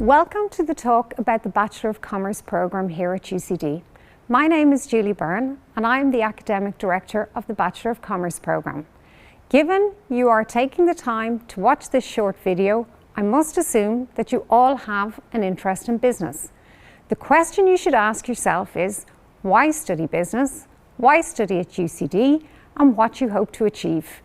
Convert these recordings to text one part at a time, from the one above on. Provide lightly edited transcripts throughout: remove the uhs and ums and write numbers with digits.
Welcome to the talk about the Bachelor of Commerce program here at UCD. My name is Julie Byrne and I am the Academic Director of the Bachelor of Commerce program. Given you are taking the time to watch this short video, I must assume that you all have an interest in business. The question you should ask yourself is, why study business, why study at UCD, and what you hope to achieve.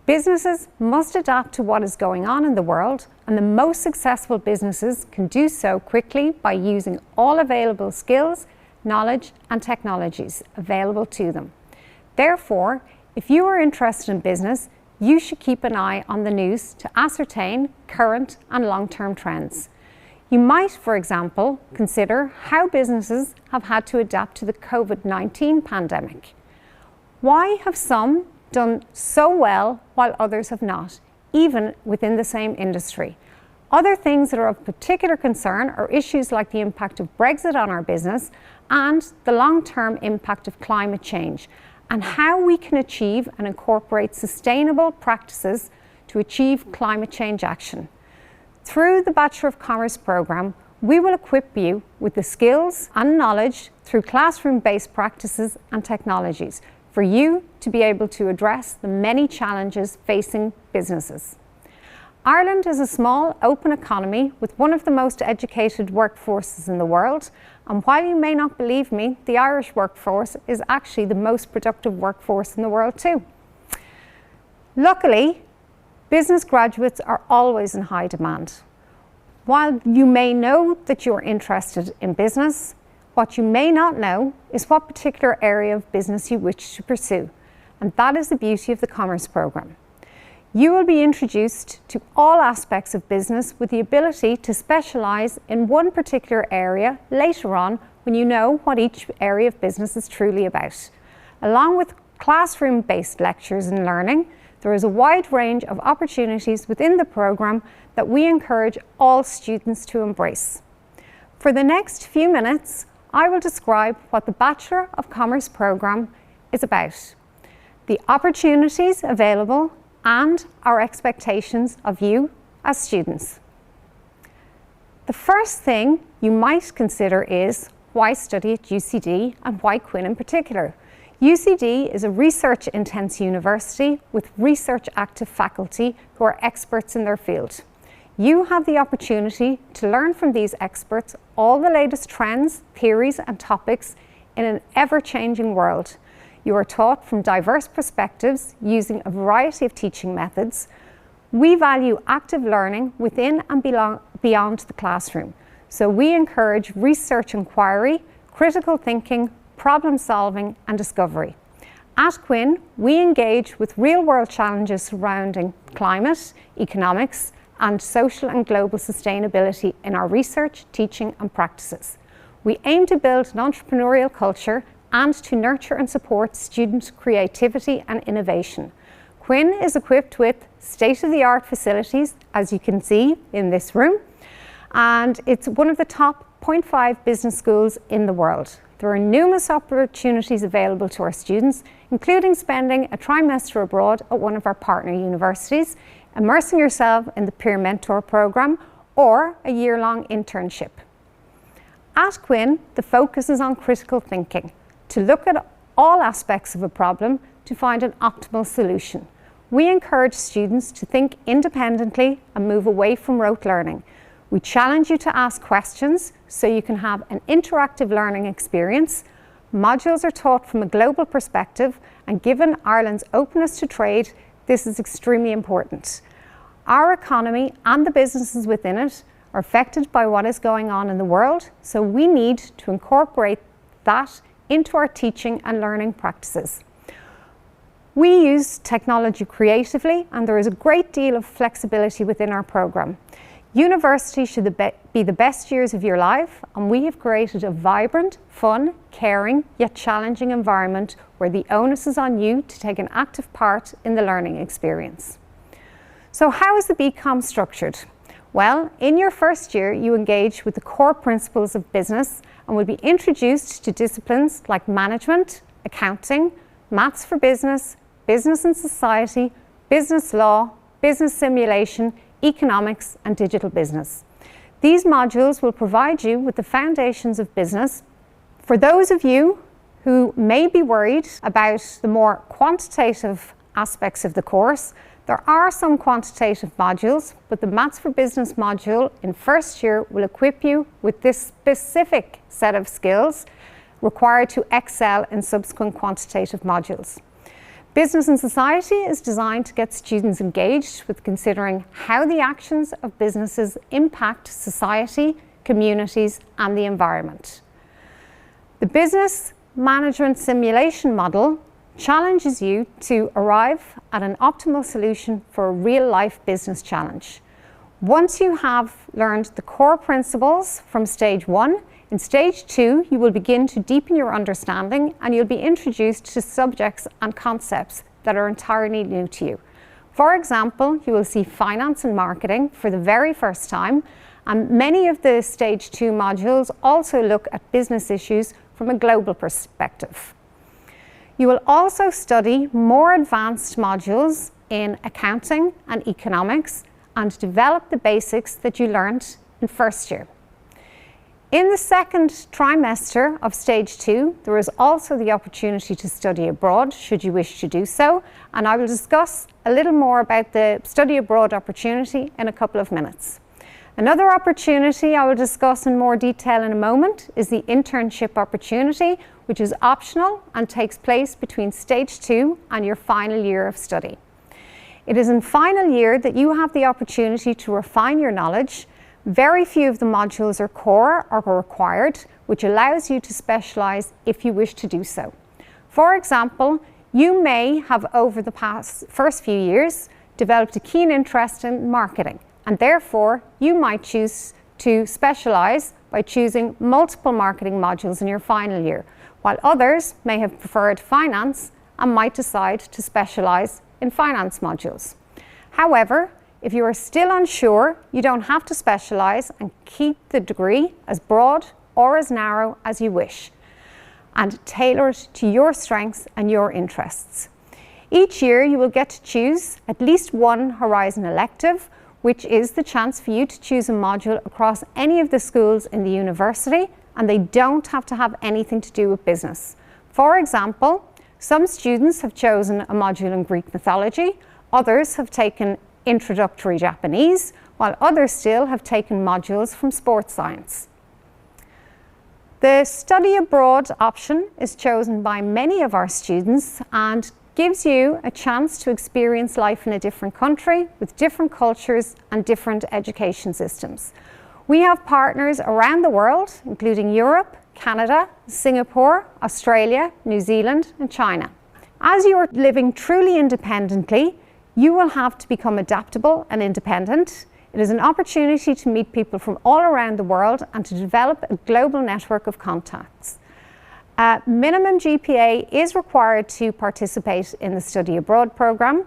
Businesses must adapt to what is going on in the world, and the most successful businesses can do so quickly by using all available skills, knowledge, and technologies available to them. Therefore, if you are interested in business, you should keep an eye on the news to ascertain current and long-term trends. You might, for example, consider how businesses have had to adapt to the COVID-19 pandemic. Why have some done so well while others have not, even within the same industry? Other things that are of particular concern are issues like the impact of Brexit on our business and the long-term impact of climate change, and how we can achieve and incorporate sustainable practices to achieve climate change action. Through the Bachelor of Commerce program, we will equip you with the skills and knowledge through classroom-based practices and technologies for you to be able to address the many challenges facing businesses. Ireland is a small, open economy with one of the most educated workforces in the world, and while you may not believe me, the Irish workforce is actually the most productive workforce in the world too. Luckily, business graduates are always in high demand. While you may know that you're interested in business, what you may not know is what particular area of business you wish to pursue, and that is the beauty of the Commerce program. You will be introduced to all aspects of business with the ability to specialise in one particular area later on when you know what each area of business is truly about. Along with classroom-based lectures and learning, there is a wide range of opportunities within the program that we encourage all students to embrace. For the next few minutes, I will describe what the Bachelor of Commerce program is about, the opportunities available, and our expectations of you as students. The first thing you might consider is why study at UCD and why Quinn in particular. UCD is a research-intense university with research-active faculty who are experts in their field. You have the opportunity to learn from these experts all the latest trends, theories, and topics in an ever-changing world. You are taught from diverse perspectives using a variety of teaching methods. We value active learning within and beyond the classroom. So we encourage research inquiry, critical thinking, problem solving, and discovery. At Quinn, we engage with real-world challenges surrounding climate, economics, and social and global sustainability in our research, teaching, and practices. We aim to build an entrepreneurial culture and to nurture and support student creativity and innovation. Quinn is equipped with state-of-the-art facilities, as you can see in this room, and it's one of the top 0.5 business schools in the world. There are numerous opportunities available to our students, including spending a trimester abroad at one of our partner universities, immersing yourself in the peer mentor program, or a year-long internship. At Quinn, the focus is on critical thinking, to look at all aspects of a problem to find an optimal solution. We encourage students to think independently and move away from rote learning. We challenge you to ask questions so you can have an interactive learning experience. Modules are taught from a global perspective, and given Ireland's openness to trade, this is extremely important. Our economy and the businesses within it are affected by what is going on in the world, so we need to incorporate that into our teaching and learning practices. We use technology creatively, and there is a great deal of flexibility within our program. University should be the best years of your life, and we have created a vibrant, fun, caring, yet challenging environment where the onus is on you to take an active part in the learning experience. So how is the BComm structured? Well, in your first year, you engage with the core principles of business and will be introduced to disciplines like management, accounting, maths for business, business and society, business law, business simulation, economics, and digital business. These modules will provide you with the foundations of business. For those of you who may be worried about the more quantitative aspects of the course, there are some quantitative modules, but the Maths for Business module in first year will equip you with this specific set of skills required to excel in subsequent quantitative modules. Business and Society is designed to get students engaged with considering how the actions of businesses impact society, communities, and the environment. The Business Management Simulation model challenges you to arrive at an optimal solution for a real-life business challenge. Once you have learned the core principles from stage 1, in stage 2 you will begin to deepen your understanding and you'll be introduced to subjects and concepts that are entirely new to you. For example, you will see finance and marketing for the very first time, and many of the stage 2 modules also look at business issues from a global perspective. You will also study more advanced modules in accounting and economics and develop the basics that you learned in first year. In the second trimester of stage 2, there is also the opportunity to study abroad, should you wish to do so, and I will discuss a little more about the study abroad opportunity in a couple of minutes. Another opportunity I will discuss in more detail in a moment is the internship opportunity, which is optional and takes place between stage 2 and your final year of study. It is in final year that you have the opportunity to refine your knowledge. Very few of the modules are core or required, which allows you to specialise if you wish to do so. For example, you may have over the first few years developed a keen interest in marketing, and therefore you might choose to specialise by choosing multiple marketing modules in your final year, while others may have preferred finance and might decide to specialise in finance modules. However, if you are still unsure, you don't have to specialise and keep the degree as broad or as narrow as you wish and tailor it to your strengths and your interests. Each year you will get to choose at least one Horizon elective, which is the chance for you to choose a module across any of the schools in the university, and they don't have to have anything to do with business. For example, some students have chosen a module in Greek mythology, others have taken introductory Japanese, while others still have taken modules from sports science. The study abroad option is chosen by many of our students and gives you a chance to experience life in a different country with different cultures and different education systems. We have partners around the world, including Europe, Canada, Singapore, Australia, New Zealand, and China. As you are living truly independently, you will have to become adaptable and independent. It is an opportunity to meet people from all around the world and to develop a global network of contacts. A minimum GPA is required to participate in the study abroad programme.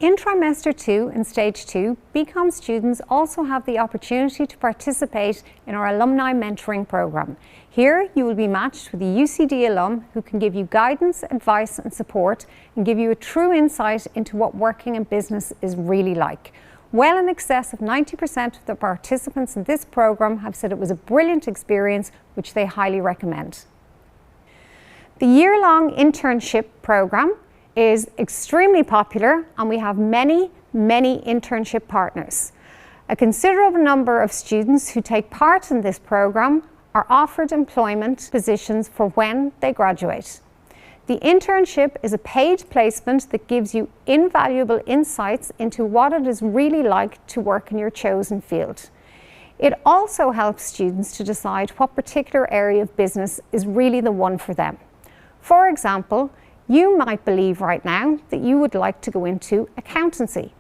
In trimester 2 and stage 2, BComm students also have the opportunity to participate in our alumni mentoring programme. Here you will be matched with a UCD alum who can give you guidance, advice and support and give you a true insight into what working in business is really like. Well in excess of 90% of the participants in this programme have said it was a brilliant experience, which they highly recommend. The year-long internship programme is extremely popular and we have many internship partners. A considerable number of students who take part in this programme are offered employment positions for when they graduate. The internship is a paid placement that gives you invaluable insights into what it is really like to work in your chosen field. It also helps students to decide what particular area of business is really the one for them. For example, you might believe right now that you would like to go into accountancy.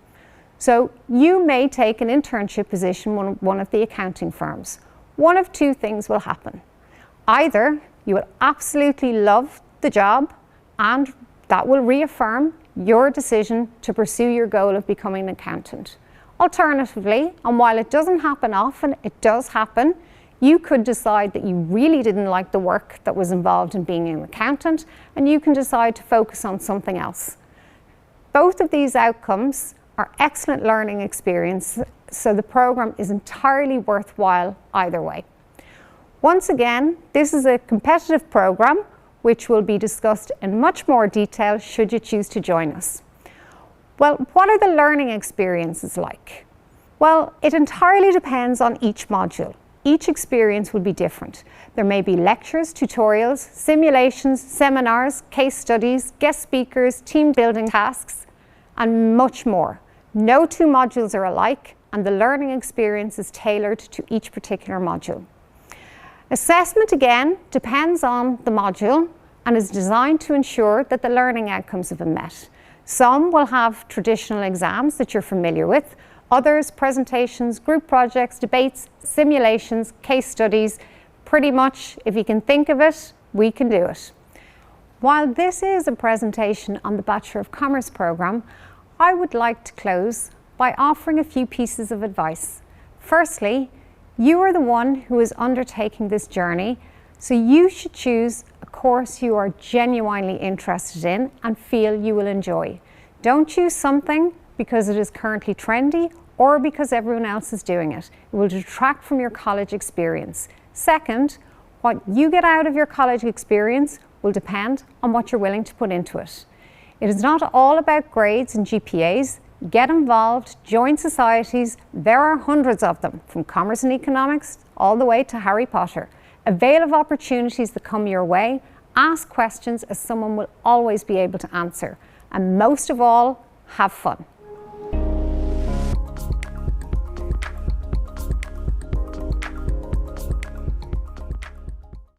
So you may take an internship position with one of the accounting firms. One of two things will happen. Either you will absolutely love the job and that will reaffirm your decision to pursue your goal of becoming an accountant. Alternatively, and while it doesn't happen often, it does happen, you could decide that you really didn't like the work that was involved in being an accountant and you can decide to focus on something else. Both of these outcomes are excellent learning experience, so the program is entirely worthwhile either way. Once again, this is a competitive program which will be discussed in much more detail should you choose to join us. Well, what are the learning experiences like? Well, it entirely depends on each module. Each experience will be different. There may be lectures, tutorials, simulations, seminars, case studies, guest speakers, team building tasks, and much more. No two modules are alike, and the learning experience is tailored to each particular module. Assessment, again, depends on the module and is designed to ensure that the learning outcomes have been met. Some will have traditional exams that you're familiar with, others presentations, group projects, debates, simulations, case studies. Pretty much, if you can think of it, we can do it. While this is a presentation on the Bachelor of Commerce program, I would like to close by offering a few pieces of advice. Firstly, you are the one who is undertaking this journey, so you should choose a course you are genuinely interested in and feel you will enjoy. Don't choose something because it is currently trendy or because everyone else is doing it. It will detract from your college experience. Second, what you get out of your college experience will depend on what you're willing to put into it. It is not all about grades and GPAs. Get involved, join societies. There are hundreds of them, from commerce and economics all the way to Harry Potter. Avail of opportunities that come your way. Ask questions, as someone will always be able to answer. And most of all, have fun.